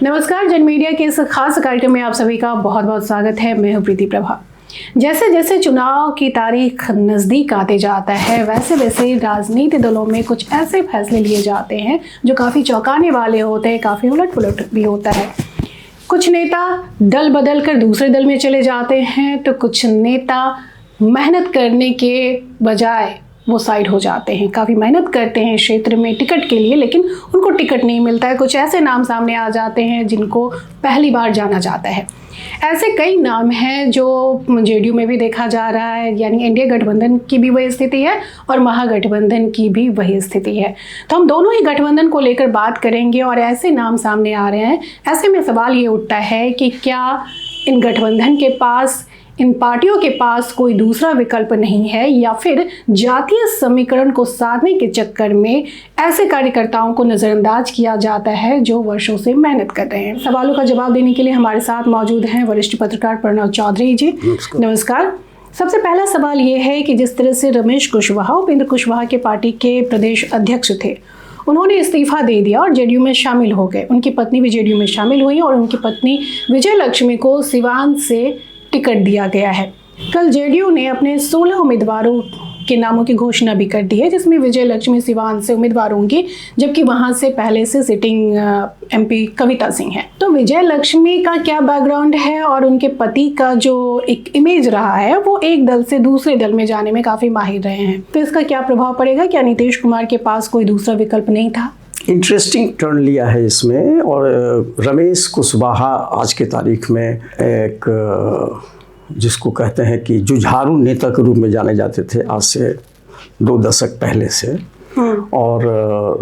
नमस्कार, जन मीडिया के इस खास कार्यक्रम में आप सभी का बहुत बहुत स्वागत है। मैं हूं प्रीति प्रभा। जैसे जैसे चुनाव की तारीख नज़दीक आते जाता है वैसे वैसे राजनीतिक दलों में कुछ ऐसे फैसले लिए जाते हैं जो काफ़ी चौंकाने वाले होते हैं, काफ़ी उलट पुलट भी होता है। कुछ नेता दल बदल कर दूसरे दल में चले जाते हैं तो कुछ नेता मेहनत करने के बजाय वो साइड हो जाते हैं। काफ़ी मेहनत करते हैं क्षेत्र में टिकट के लिए, लेकिन उनको टिकट नहीं मिलता है। कुछ ऐसे नाम सामने आ जाते हैं जिनको पहली बार जाना जाता है। ऐसे कई नाम हैं जो जेडीयू में भी देखा जा रहा है, यानी इंडिया गठबंधन की भी वही स्थिति है और महागठबंधन की भी वही स्थिति है। तो हम दोनों ही गठबंधन को लेकर बात करेंगे और ऐसे नाम सामने आ रहे हैं। ऐसे में सवाल ये उठता है कि क्या इन गठबंधन के पास, इन पार्टियों के पास कोई दूसरा विकल्प नहीं है, या फिर जातीय समीकरण को साधने के चक्कर में ऐसे कार्यकर्ताओं को नज़रअंदाज किया जाता है जो वर्षों से मेहनत कर रहे हैं। सवालों का जवाब देने के लिए हमारे साथ मौजूद हैं वरिष्ठ पत्रकार प्रणव चौधरी जी। नमस्कार। सबसे पहला सवाल ये है कि जिस तरह से रमेश कुशवाहा, उपेंद्र कुशवाहा के पार्टी के प्रदेश अध्यक्ष थे, उन्होंने इस्तीफा दे दिया और जेडीयू में शामिल हो गए। उनकी पत्नी भी जेडीयू में शामिल हुई और उनकी पत्नी विजय लक्ष्मी को सिवान से टिकट दिया गया है। कल जेडीयू ने अपने 16 उम्मीदवारों के नामों की घोषणा भी कर दी है, जिसमें विजय लक्ष्मी सिवान से उम्मीदवार होंगी, जबकि वहां से पहले से सिटिंग एमपी कविता सिंह है। तो विजय लक्ष्मी का क्या बैकग्राउंड है और उनके पति का जो एक इमेज रहा है वो एक दल से दूसरे दल में जाने में काफ़ी माहिर रहे हैं, तो इसका क्या प्रभाव पड़ेगा? क्या नीतीश कुमार के पास कोई दूसरा विकल्प नहीं था? इंटरेस्टिंग टर्न लिया है इसमें। और रमेश कुशवाहा आज के तारीख में एक जिसको कहते हैं कि जुझारू नेता के रूप में जाने जाते थे आज से 2 दशक पहले से। और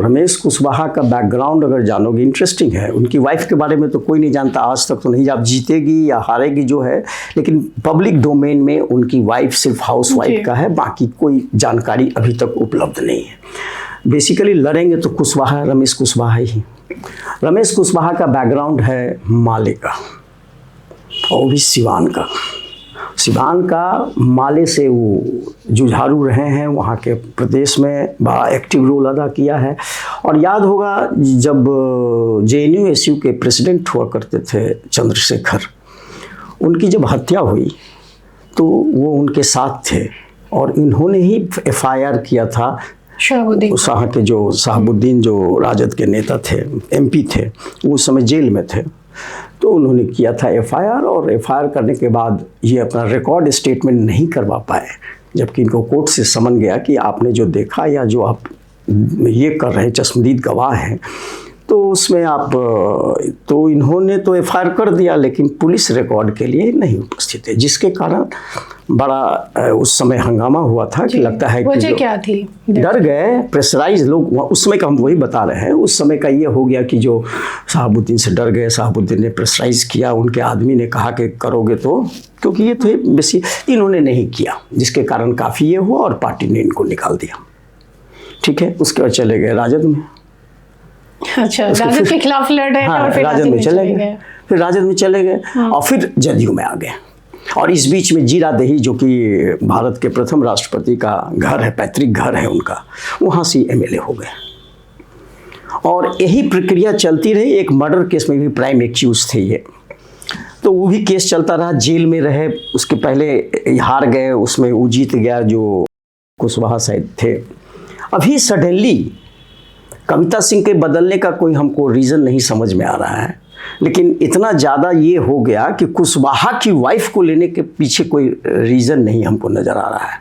रमेश कुशवाहा का बैकग्राउंड अगर जानोगे, इंटरेस्टिंग है। उनकी वाइफ के बारे में तो कोई नहीं जानता आज तक, तो नहीं आप जीतेगी या हारेगी जो है, लेकिन पब्लिक डोमेन में उनकी वाइफ सिर्फ हाउस वाइफ का है, बाकी कोई जानकारी अभी तक उपलब्ध नहीं है। बेसिकली लड़ेंगे तो कुशवाहा, रमेश कुशवाहा ही। रमेश कुशवाहा का बैकग्राउंड है माले का, और भी सिवान का। सिवान का माले से वो जुझारू रहे हैं, वहाँ के प्रदेश में बड़ा एक्टिव रोल अदा किया है। और याद होगा जब JNU-SU के प्रेसिडेंट हुआ करते थे चंद्रशेखर, उनकी जब हत्या हुई तो वो उनके साथ थे और इन्होंने ही FIR किया था। शहाबुद्दीन जो राजद के नेता थे, MP थे, वो उस समय जेल में थे, तो उन्होंने किया था FIR। और FIR करने के बाद ये अपना रिकॉर्ड स्टेटमेंट नहीं करवा पाए, जबकि इनको कोर्ट से समन गया कि आपने जो देखा या जो आप ये कर रहे हैं, चश्मदीद गवाह हैं, तो उसमें आप, तो इन्होंने तो FIR कर दिया लेकिन पुलिस रिकॉर्ड के लिए नहीं उपस्थित है, जिसके कारण बड़ा उस समय हंगामा हुआ था कि लगता है कि वजह क्या थी? डर गए, प्रेशराइज लोग उस समय का, हम वही बता रहे हैं। उस समय का ये हो गया कि जो शहाबुद्दीन से डर गए, शहाबुद्दीन ने प्रेशराइज किया, उनके आदमी ने कहा कि करोगे तो, क्योंकि ये थे बेसी, इन्होंने नहीं किया, जिसके कारण काफ़ी ये हुआ और पार्टी ने इनको निकाल दिया। ठीक है, उसके बाद चले गए राजद में। अच्छा, राजद के खिलाफ लड़ रहे थे और फिर राजद में चले गए, फिर राजद में चले गए और फिर जदयू में आ गए। और इस बीच में जीरादेही, जो कि भारत के प्रथम राष्ट्रपति का घर है, पैतृक घर है उनका, वहाँ से MLA हो गए। और यही प्रक्रिया चलती रही। एक मर्डर केस में भी प्राइम एक्यूज थे ये, तो वो भी केस चलता रहा, जेल में रहे। उसके पहले हार गए, उसमें वो जीत गया जो कुशवाहा शायद थे। अभी सडनली कविता सिंह के बदलने का कोई हमको रीज़न नहीं समझ में आ रहा है, लेकिन इतना ज़्यादा ये हो गया कि कुशवाहा की वाइफ को लेने के पीछे कोई रीज़न नहीं हमको नज़र आ रहा है।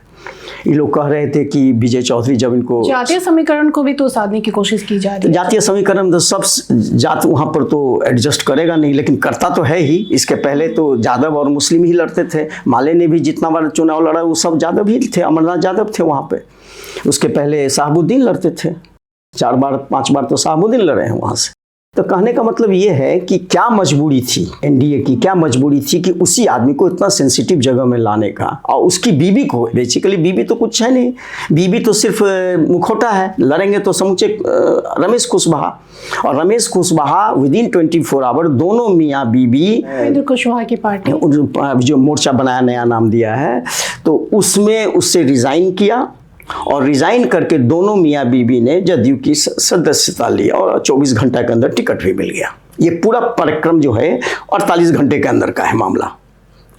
ये लोग कह रहे थे कि विजय चौधरी जब इनको जातीय समीकरण को भी तो साधने की कोशिश की जा रही है। जातीय समीकरण तो सब जात वहाँ पर तो एडजस्ट करेगा नहीं, लेकिन करता तो है ही। इसके पहले तो यादव और मुस्लिम ही लड़ते थे। माले ने भी जितना बार चुनाव लड़ा वो सब यादव ही थे, अमरनाथ यादव थे वहाँ पे। उसके पहले शहाबुद्दीन लड़ते थे, 4 बार 5 बार तो शहाबुद्दीन लड़े हैं वहाँ से। तो कहने का मतलब ये है कि क्या मजबूरी थी एनडीए की, क्या मजबूरी थी कि उसी आदमी को इतना सेंसिटिव जगह में लाने का, और उसकी बीवी को, बेसिकली बीवी तो कुछ है नहीं, बीवी तो सिर्फ मुखौटा है। लड़ेंगे तो समूचे रमेश कुशवाहा, और रमेश कुशवाहा विदिन 24 आवर दोनों मियाँ बीवी उपेंद्र कुशवाहा की पार्टी जो मोर्चा बनाया, नया नाम दिया है, तो उसमें उससे रिज़ाइन किया और रिज़ाइन करके दोनों मियाँ बीवी ने जदयू की सदस्यता ली और 24 घंटा के अंदर टिकट भी मिल गया। ये पूरा कार्यक्रम जो है 48 घंटे के अंदर का है मामला,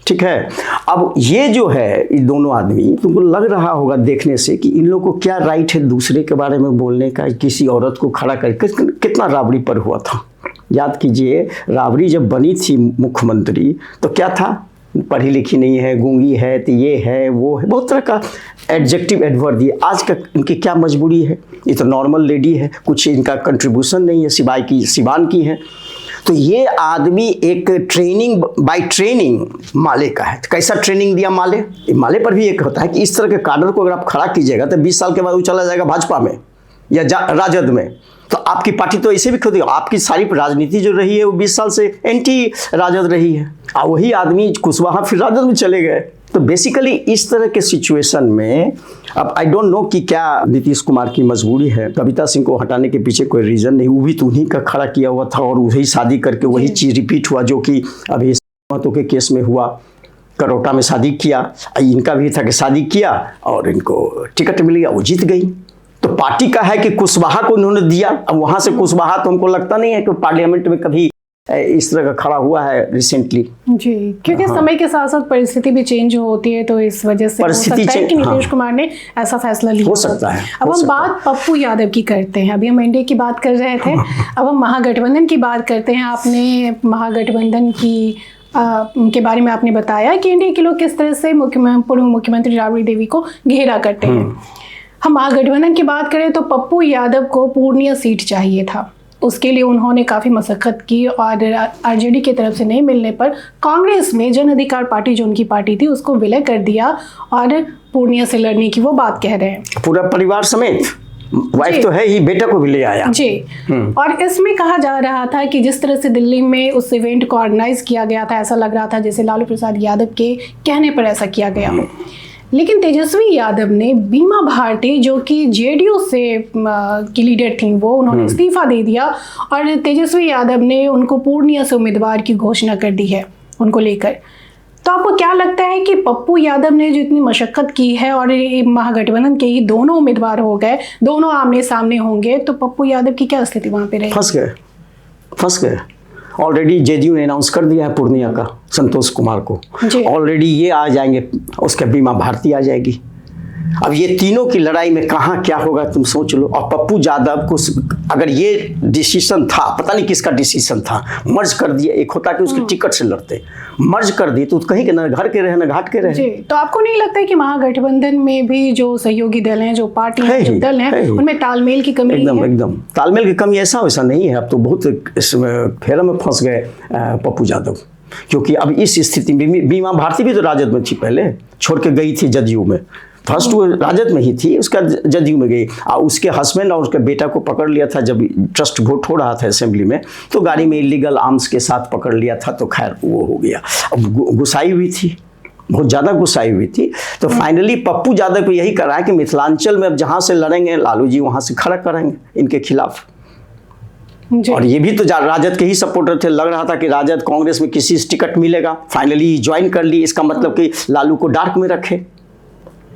ठीक है। अब ये जो है ये दोनों आदमी, तुमको लग रहा होगा देखने से कि इन लोगों को क्या राइट है दूसरे के बारे में बोलने का, किसी औरत को खड़ा करके। कितना राबड़ी पर हुआ था, याद कीजिए। राबड़ी जब बनी थी मुख्यमंत्री तो क्या था, पढ़ी लिखी नहीं है, गूंगी है, तो ये है वो है, बहुत तरह का एडजेक्टिव एडवर्ब दिए। आज का इनकी क्या मजबूरी है, ये तो नॉर्मल लेडी है, कुछ इनका कंट्रीब्यूशन नहीं है सिवाय की सिवान की है। तो ये आदमी एक ट्रेनिंग बाय ट्रेनिंग माले का है। कैसा ट्रेनिंग दिया माले? माले पर भी एक होता है कि इस तरह के काडर को अगर आप खड़ा कीजिएगा तो 20 साल के बाद वो चला जाएगा भाजपा में या राजद में, तो आपकी पार्टी तो ऐसे भी खुद, आपकी सारी राजनीति जो रही है वो 20 साल से एंटी राजद रही है। और वही आदमी कुशवाहा फिर राजद में चले गए। तो बेसिकली इस तरह के सिचुएशन में अब आई डोंट नो कि क्या नीतीश कुमार की मजबूरी है। कविता सिंह को हटाने के पीछे कोई रीज़न नहीं, वो भी तो उन्हीं का खड़ा किया हुआ था और वही शादी करके वही चीज़ रिपीट हुआ जो कि अभी महतो के केस में हुआ। करोटा में शादी किया, इनका भी था कि शादी किया और इनको टिकट मिल गया, वो जीत गई। तो पार्टी का है कि कुशवाहा को उन्होंने दिया। अब वहाँ से कुशवाहा तो हमको लगता नहीं है कि पार्लियामेंट में कभी इस तरह का खड़ा हुआ है रिसेंटली जी, क्योंकि समय के साथ साथ परिस्थिति भी चेंज होती है, तो इस वजह से हो सकता है कि नीतीश कुमार ने ऐसा फैसला लिया हो सकता है। अब हम बात पप्पू यादव की करते हैं। अभी हम एनडीए की बात कर रहे थे, अब हम महागठबंधन की बात करते हैं। आपने महागठबंधन की के बारे में आपने बताया कि एनडीए के लोग किस तरह से पूर्व मुख्यमंत्री राबड़ी देवी को घेरा करते हैं। हम महागठबंधन की बात करें तो पप्पू यादव को पूर्णिया सीट चाहिए था, उसके लिए उन्होंने काफ़ी मशक्क़त की और आरजेडी की तरफ से नहीं मिलने पर कांग्रेस में जन अधिकार पार्टी जो उनकी पार्टी थी उसको विलय कर दिया और पूर्णिया से लड़ने की वो बात कह रहे हैं। पूरा परिवार समेत, वाइफ तो है ही, बेटा को भी ले आया जी। और इसमें कहा जा रहा था कि जिस तरह से दिल्ली में उस इवेंट को ऑर्गेनाइज किया गया था, ऐसा लग रहा था जैसे लालू प्रसाद यादव के कहने पर ऐसा किया गया हो। लेकिन तेजस्वी यादव ने बीमा भारती जो कि जेडीयू से की लीडर थी, वो उन्होंने इस्तीफा दे दिया और तेजस्वी यादव ने उनको पूर्णिया से उम्मीदवार की घोषणा कर दी है उनको लेकर। तो आपको क्या लगता है कि पप्पू यादव ने जो इतनी मशक्क़त की है और महागठबंधन के ही दोनों उम्मीदवार हो गए, दोनों आमने सामने होंगे, तो पप्पू यादव की क्या स्थिति वहाँ पे रहेगी? फंस गए। ऑलरेडी जेडीयू ने अनाउंस कर दिया है पूर्णिया का संतोष कुमार को, ऑलरेडी ये आ जाएंगे, उसके बीमा भारती आ जाएगी। अब ये तीनों की लड़ाई में कहाँ क्या होगा तुम सोच लो। और पप्पू यादव को अगर ये डिसीजन था, पता नहीं किसका डिसीजन था, मर्ज कर दिया। एक होता कि उसके टिकट से लड़ते, मर्ज कर दिए तो कहीं के ना घर के रहे ना घाट के रहे। तो आपको नहीं लगता है कि महागठबंधन में भी जो सहयोगी दल हैं, जो पार्टी हैं, जो दल हैं, उनमें तालमेल की कमी है? एकदम तालमेल की कमी ऐसा वैसा नहीं है। अब तो बहुत इसमें फेरा में फंस गए पप्पू यादव, क्योंकि अब इस स्थिति में बीमा भारती भी तो राजद में थी, पहले छोड़ के गई थी जदयू में। फर्स्ट वो राजद में ही थी, उसका जदयू में गई और उसके हस्बैंड और उसके बेटा को पकड़ लिया था जब ट्रस्ट वोट हो रहा था असेंबली में, तो गाड़ी में इलीगल आर्म्स के साथ पकड़ लिया था, तो खैर वो हो गया। अब गुस्साई हुई थी, बहुत ज़्यादा गुस्साई हुई थी। तो फाइनली पप्पू यादव को यही करा है कि मिथिलांचल में अब जहाँ से लड़ेंगे लालू जी वहाँ से खड़ा करेंगे इनके खिलाफ। और ये भी तो राजद के ही सपोर्टर थे, लग रहा था कि राजद कांग्रेस में किसी से टिकट मिलेगा, फाइनली ज्वाइन कर ली। इसका मतलब कि लालू को डार्क में रखे,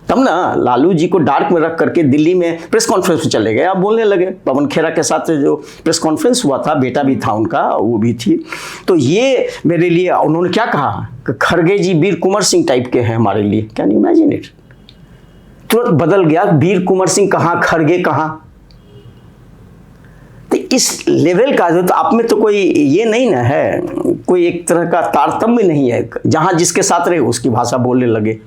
तब ना लालू जी को डार्क में रख करके दिल्ली में प्रेस कॉन्फ्रेंस में चले गए, अब बोलने लगे। पवन खेरा के साथ जो प्रेस कॉन्फ्रेंस हुआ था, बेटा भी था उनका, वो भी थी। तो ये मेरे लिए उन्होंने क्या कहा कि खड़गे जी वीर कुंवर सिंह टाइप के हैं हमारे लिए। Can you imagine it? तुरंत बदल गया, वीर कुंवर सिंह कहाँ, खड़गे कहाँ। तो इस लेवल का तो आप में तो कोई ये नहीं ना है, कोई एक तरह का तारतम्य नहीं है, जहाँ जिसके साथ रहे उसकी भाषा बोलने लगे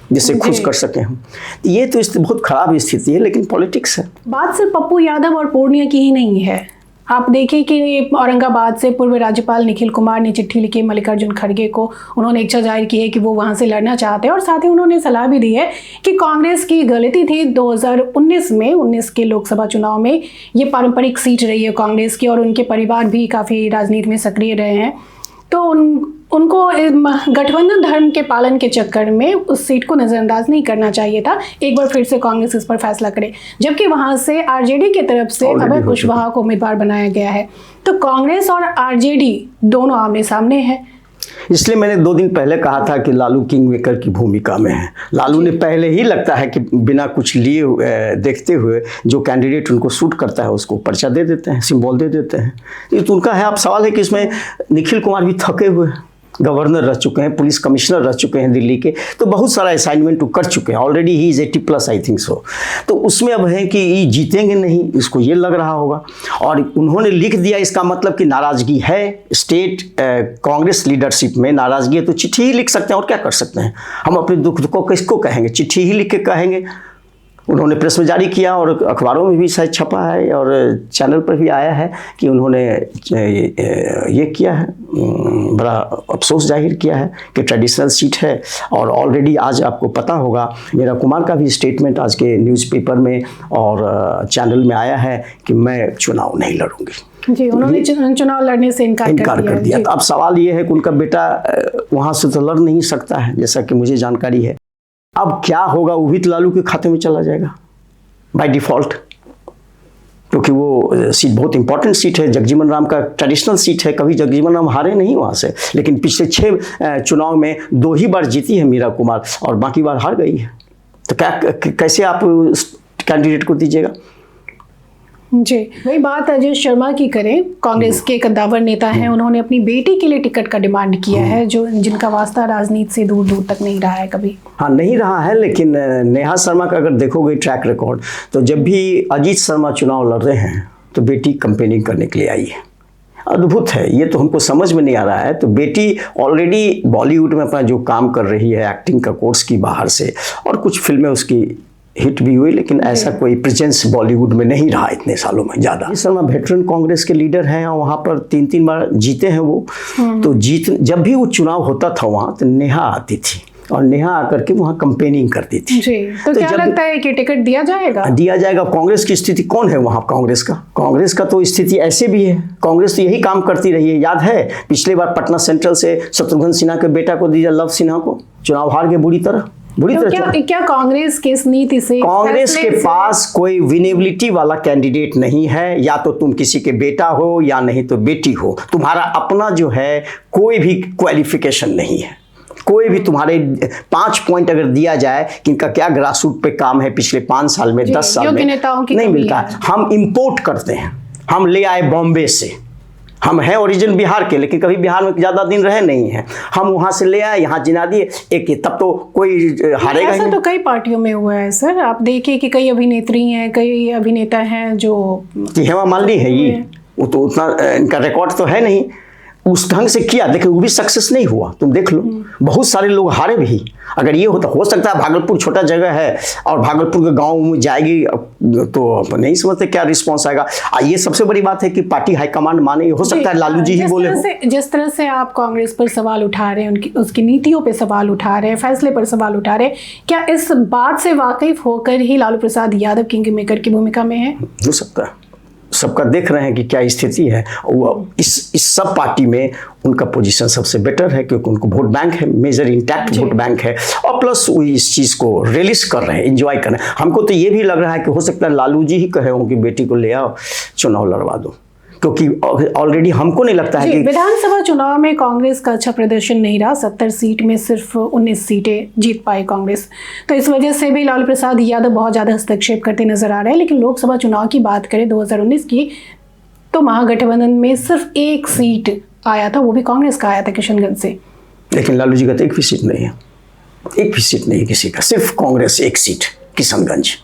जिससे खुश कर सके हम। ये तो बहुत खराब स्थिति है, लेकिन पॉलिटिक्स है। बात सिर्फ पप्पू यादव और पूर्णिया की ही नहीं है। आप देखिए कि औरंगाबाद से पूर्व राज्यपाल निखिल कुमार ने चिट्ठी लिखी मल्लिकार्जुन खड़गे को, उन्होंने इच्छा जाहिर की है कि वो वहां से लड़ना चाहते हैं और साथ ही उन्होंने सलाह भी दी है कि कांग्रेस की गलती थी 2019 में, 19 के लोकसभा चुनाव में ये पारंपरिक सीट रही है कांग्रेस की और उनके परिवार भी काफ़ी राजनीति में सक्रिय रहे हैं, तो उनको गठबंधन धर्म के पालन के चक्कर में उस सीट को नज़रअंदाज नहीं करना चाहिए था। एक बार फिर से कांग्रेस इस पर फैसला करे, जबकि वहां से आरजेडी की तरफ से अभय कुशवाहा को उम्मीदवार बनाया गया है। तो कांग्रेस और आरजेडी दोनों आमने सामने हैं। इसलिए मैंने 2 दिन पहले कहा था कि लालू किंग मेकर की भूमिका में है। लालू ने पहले ही लगता है कि बिना कुछ लिए देखते हुए जो कैंडिडेट उनको सूट करता है उसको पर्चा दे देते हैं, सिंबल दे देते हैं। ये तो उनका है। अब सवाल है कि इसमें निखिल कुमार भी थके हुए हैं, गवर्नर रह चुके हैं, पुलिस कमिश्नर रह चुके हैं दिल्ली के, तो बहुत सारा असाइनमेंट वो कर चुके हैं already. He is 80+ I think so. तो उसमें अब है कि ये जीतेंगे नहीं, इसको ये लग रहा होगा। और उन्होंने लिख दिया, इसका मतलब कि नाराज़गी है स्टेट कांग्रेस लीडरशिप में, नाराज़गी है तो चिट्ठी ही लिख सकते हैं। और क्या कर सकते हैं? हम अपने दुख को किसको कहेंगे? चिट्ठी ही लिख के कहेंगे। उन्होंने प्रेस में जारी किया और अखबारों में भी शायद छपा है और चैनल पर भी आया है कि उन्होंने ये किया है, बड़ा अफसोस जाहिर किया है कि ट्रेडिशनल सीट है। और ऑलरेडी आज आपको पता होगा, मीरा कुमार का भी स्टेटमेंट आज के न्यूज़पेपर में और चैनल में आया है कि मैं चुनाव नहीं लड़ूंगी। जी, उन्होंने चुनाव लड़ने से इनकार कर दिया। तो अब सवाल ये है कि उनका बेटा वहाँ से तो लड़ नहीं सकता है, जैसा कि मुझे जानकारी है। अब क्या होगा? वो भी तो लालू के खाते में चला जाएगा बाय डिफ़ॉल्ट, क्योंकि वो सीट बहुत इंपॉर्टेंट सीट है, जगजीवन राम का ट्रेडिशनल सीट है। कभी जगजीवन राम हारे नहीं वहाँ से, लेकिन पिछले 6 चुनाव में 2 ही बार जीती है मीरा कुमार और बाकी बार हार गई है। तो क्या कैसे आप उस कैंडिडेट को दीजिएगा? जी, वही बात अजय शर्मा की करें, कांग्रेस के कद्दावर नेता हैं, उन्होंने अपनी बेटी के लिए टिकट का डिमांड किया है, जो जिनका वास्ता राजनीति से दूर दूर तक नहीं रहा है कभी। हाँ, नहीं रहा है, लेकिन नेहा शर्मा का अगर देखोगे ट्रैक रिकॉर्ड, तो जब भी अजीत शर्मा चुनाव लड़ रहे हैं तो बेटी कंपेनिंग करने के लिए आई है। अद्भुत है, ये तो हमको समझ में नहीं आ रहा है। तो बेटी ऑलरेडी बॉलीवुड में अपना जो काम कर रही है, एक्टिंग का कोर्स की बाहर से, और कुछ फिल्में उसकी हिट भी हुई, लेकिन ऐसा कोई प्रेजेंस बॉलीवुड में नहीं रहा इतने सालों में ज़्यादा। शर्मा वेटरन कांग्रेस के लीडर हैं और वहाँ पर 3 बार जीते हैं वो। तो जब भी वो चुनाव होता था वहाँ, तो नेहा आती थी और नेहा आकर के वहाँ कंपेनिंग करती थी। जी, तो क्या लगता है कि टिकट दिया जाएगा? दिया जाएगा। कांग्रेस की स्थिति कौन है वहाँ? कांग्रेस का तो स्थिति ऐसे भी है। कांग्रेस तो यही काम करती रही है। याद है पिछले बार पटना सेंट्रल से शत्रुघ्न सिन्हा के बेटा को दिया, लव सिन्हा को, चुनाव हार गए बुरी तरह। तो क्या कांग्रेस की इस नीति से, कांग्रेस के पास कोई विनेबिलिटी वाला कैंडिडेट नहीं है? या तो तुम किसी के बेटा हो या नहीं तो बेटी हो, तुम्हारा अपना जो है कोई भी क्वालिफिकेशन नहीं है। कोई भी तुम्हारे 5 पॉइंट अगर दिया जाए कि इनका क्या ग्रास रूट पे काम है पिछले 5 साल में, 10 साल में, नहीं मिलता। हम इंपोर्ट करते हैं, हम ले आए बॉम्बे से। हम हैं ओरिजिन बिहार के, लेकिन कभी बिहार में ज़्यादा दिन रहे नहीं हैं। हम वहाँ से ले आए, यहाँ जिना दिए एक, तब तो कोई हारेगा ही। ऐसा तो कई पार्टियों में हुआ है सर। आप देखिए कि कई अभिनेत्री हैं, कई अभिनेता हैं जो, हेमा मालिनी है, ये वो तो उतना इनका रिकॉर्ड तो है नहीं, उस ढंग से किया, लेकिन वो भी सक्सेस नहीं हुआ। तुम देख लो, बहुत सारे लोग हारे भी। अगर ये होता, हो सकता है भागलपुर छोटा जगह है और भागलपुर के गांव में जाएगी तो नहीं समझते क्या रिस्पांस आएगा। ये सबसे बड़ी बात है कि पार्टी हाईकमांड माने। हो सकता है लालू जी ही बोले हो। जिस तरह से आप कांग्रेस पर सवाल उठा रहे हैं, उसकी नीतियों पे सवाल उठा रहे हैं, फैसले पर सवाल उठा रहे हैं, क्या इस बात से वाकिफ होकर ही लालू प्रसाद यादव किंग मेकर की भूमिका में है? हो सकता है। सबका देख रहे हैं कि क्या स्थिति है। वो इस सब पार्टी में उनका पोजीशन सबसे बेटर है, क्योंकि उनको वोट बैंक है, मेजर इंटैक्ट वोट बैंक है, और प्लस वो इस चीज़ को रिलीज कर रहे हैं, एंजॉय कर रहे हैं। हमको तो ये भी लग रहा है कि हो सकता है लालू जी ही कहे हों कि बेटी को ले आओ, चुनाव लड़वा दो, क्योंकि ऑलरेडी हमको नहीं लगता है कि विधानसभा चुनाव में कांग्रेस का अच्छा प्रदर्शन नहीं रहा। 70 सीट में सिर्फ 19 सीटें जीत पाई कांग्रेस। तो इस वजह से भी लालू प्रसाद यादव बहुत ज़्यादा हस्तक्षेप करते नजर आ रहे हैं। लेकिन लोकसभा चुनाव की बात करें 2019 की, तो महागठबंधन में सिर्फ 1 सीट आया था, वो भी कांग्रेस का आया था, किशनगंज से। लेकिन लालू जी का तो 1 भी सीट नहीं है, 1 भी सीट नहीं है किसी का, सिर्फ कांग्रेस 1 सीट किशनगंज,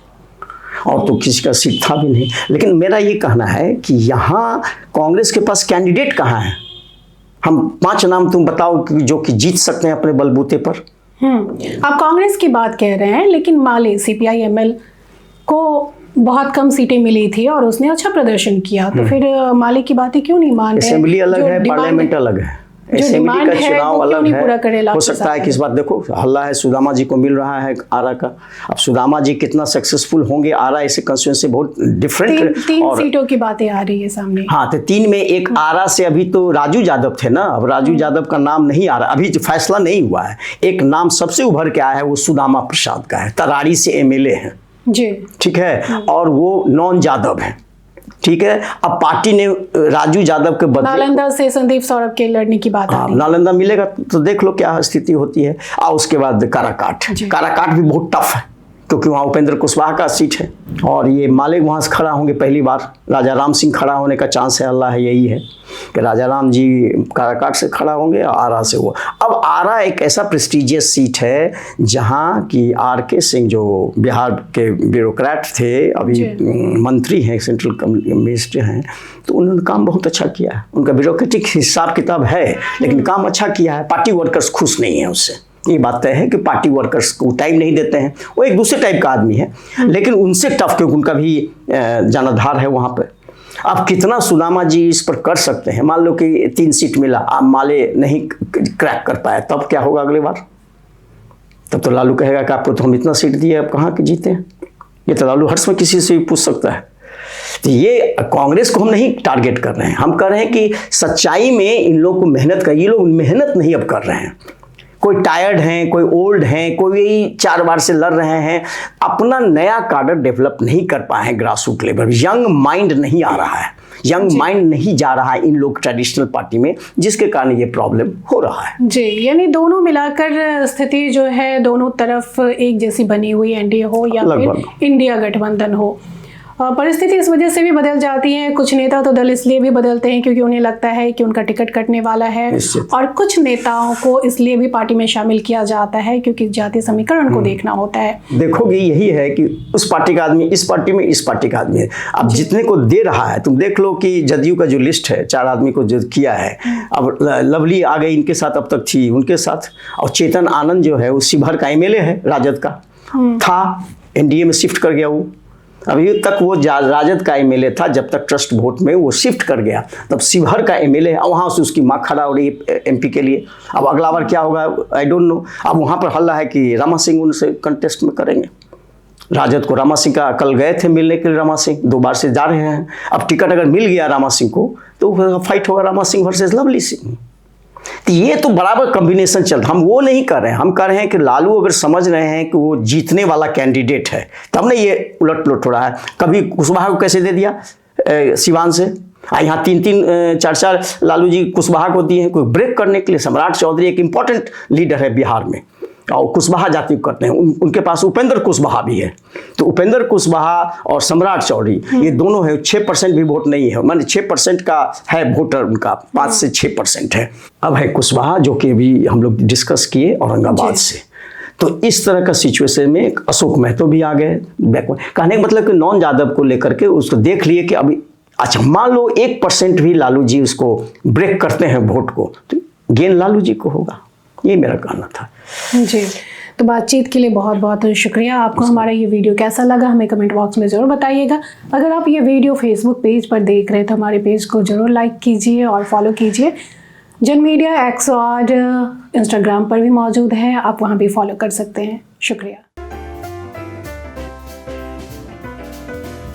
और तो किसी का सीट था भी नहीं। लेकिन मेरा ये कहना है कि यहाँ कांग्रेस के पास कैंडिडेट कहाँ है? हम 5 नाम तुम बताओ जो कि जीत सकते हैं अपने बलबूते पर। आप कांग्रेस की बात कह रहे हैं, लेकिन माले CPI-ML को बहुत कम सीटें मिली थी और उसने अच्छा प्रदर्शन किया, तो फिर माले की बातें क्यों नहीं मान रहे? असेंबली अलग है, पार्लियामेंट अलग है, असेंबली का चुनाव अलग है। हो सकता है कि इस बात, देखो हल्ला है सुदामा जी को मिल रहा है आरा का। अब सुदामा जी कितना सक्सेसफुल होंगे, आरा ऐसे कंस्टिट्यूएंसी बहुत डिफरेंट, 3 सीटों की बातें आ रही है सामने। हाँ, तो 3 में एक आरा से अभी तो राजू यादव थे ना, अब राजू यादव का नाम नहीं आ रहा, अभी फैसला नहीं हुआ है। एक नाम सबसे उभर के आया है, वो सुदामा प्रसाद का है, तरारी से MLA है जी, ठीक है, और वो नॉन यादव है, ठीक है। अब पार्टी ने राजू यादव के बदले नालंदा से संदीप सौरभ के लड़ने की बात आ रही है। नालंदा मिलेगा तो देख लो क्या स्थिति होती है। और उसके बाद काराकाट भी बहुत टफ है, क्योंकि वहाँ उपेंद्र कुशवाहा का सीट है और ये मालिक वहाँ से खड़ा होंगे पहली बार। राजा राम सिंह खड़ा होने का चांस है, अल्लाह है यही है कि राजा राम जी काराकाट से खड़ा होंगे और आरा से वो। अब आरा एक ऐसा प्रेस्टिजियस सीट है जहाँ की RK सिंह जो बिहार के ब्यूरोक्रेट थे, अभी मंत्री हैं, सेंट्रल मिनिस्टर हैं, तो उन्होंने काम बहुत अच्छा किया है। उनका ब्यूरोक्रेटिक हिसाब किताब है लेकिन काम अच्छा किया है। पार्टी वर्कर्स खुश नहीं है उससे, ये बात तय है कि पार्टी वर्कर्स को टाइम नहीं देते हैं। वो एक दूसरे टाइप का आदमी है लेकिन उनसे टफ, क्योंकि उनका भी जनाधार है वहाँ पे। अब कितना सुदामा जी इस पर कर सकते हैं। मान लो कि 3 सीट मिला, आप माले नहीं क्रैक कर पाए, तब क्या होगा अगली बार? तब तो लालू कहेगा कि आपको तो हम इतना सीट दिए, अब कहाँ के जीते हैं। ये तो लालू हर्ष में किसी से भी पूछ सकता है। तो ये कांग्रेस को हम नहीं टारगेट कर रहे हैं, हम कर रहे हैं कि सच्चाई में इन लोग को मेहनत कर, ये लोग मेहनत नहीं अब कर रहे हैं। कोई टायर्ड हैं, कोई ओल्ड हैं, कोई 4 बार से लड़ रहे हैं, अपना नया कार्डर डेवलप नहीं कर पाए हैं grass root level. Young mind नहीं आ रहा है, यंग माइंड नहीं जा रहा है इन लोग ट्रेडिशनल पार्टी में, जिसके कारण ये प्रॉब्लम हो रहा है। जी, यानी दोनों मिलाकर स्थिति जो है दोनों तरफ एक जैसी बनी हुई, एनडीए हो या फिर इंडिया गठबंधन हो, परिस्थिति इस वजह से भी बदल जाती है। कुछ नेता तो दल इसलिए भी बदलते हैं क्योंकि उन्हें लगता है कि उनका टिकट कटने वाला है, और कुछ नेताओं को इसलिए भी पार्टी में शामिल किया जाता है क्योंकि जातीय समीकरण को देखना होता है। देखोगे यही है कि उस पार्टी का आदमी इस पार्टी में, इस पार्टी का आदमी है। अब जितने को दे रहा है, तुम देख लो कि जदयू का जो लिस्ट है 4 आदमी को जो किया है, अब लवली आ गई इनके साथ, अब तक थी उनके साथ, और चेतन आनंद जो है वो शिवहर का MLA है, राजद का था, NDA में शिफ्ट कर गया वो। अभी तक वो राजद का MLA था, जब तक ट्रस्ट वोट में वो शिफ्ट कर गया तब शिवहर का MLA, वहाँ से उसकी माँ खड़ा हो रही है MP के लिए। अब अगला बार क्या होगा आई डोंट नो। अब वहाँ पर हल्ला है कि रामा सिंह उनसे कंटेस्ट में करेंगे। राजद को रामा सिंह का, कल गए थे मिलने के लिए रामा सिंह, 2 बार से जा रहे हैं। अब टिकट अगर मिल गया रामा सिंह को तो फाइट होगा रामा सिंह वर्सेस लवली सिंह। तो ये तो बराबर कॉम्बिनेशन चल रहा। हम वो नहीं कर रहे हैं, हम कर रहे हैं कि लालू अगर समझ रहे हैं कि वो जीतने वाला कैंडिडेट है, तब ना ये उलट पुलट हो रहा है। कभी कुशवाहा को कैसे दे दिया सिवान से, यहाँ 3-3 4-4 लालू जी कुशवाहा को दिए हैं, कोई ब्रेक करने के लिए। सम्राट चौधरी एक इंपॉर्टेंट लीडर है बिहार में, और कुशवाहा जाति को करते हैं। उनके पास उपेंद्र कुशवाहा भी है, तो उपेंद्र कुशवाहा और सम्राट चौधरी ये दोनों है। 6% भी वोट नहीं है, माने 6% का है वोटर उनका, 5 से 6% है। अब है कुशवाहा जो कि अभी हम लोग डिस्कस किए औरंगाबाद से। तो इस तरह का सिचुएशन में अशोक महतो भी आ गए बैकवर्ड। कहने का मतलब कि नॉन यादव को लेकर के उसको देख लिए कि अभी अच्छा मान लो 1% भी लालू जी उसको ब्रेक करते हैं वोट को, तो गेन लालू जी को होगा। ये मेरा कहना था। जी, तो बातचीत के लिए बहुत बहुत शुक्रिया। आपको हमारा ये वीडियो कैसा लगा हमें कमेंट बॉक्स में ज़रूर बताइएगा। अगर आप ये वीडियो फेसबुक पेज पर देख रहे हैं तो हमारे पेज को ज़रूर लाइक कीजिए और फॉलो कीजिए। जन मीडिया X और इंस्टाग्राम पर भी मौजूद है, आप वहाँ भी फॉलो कर सकते हैं। शुक्रिया।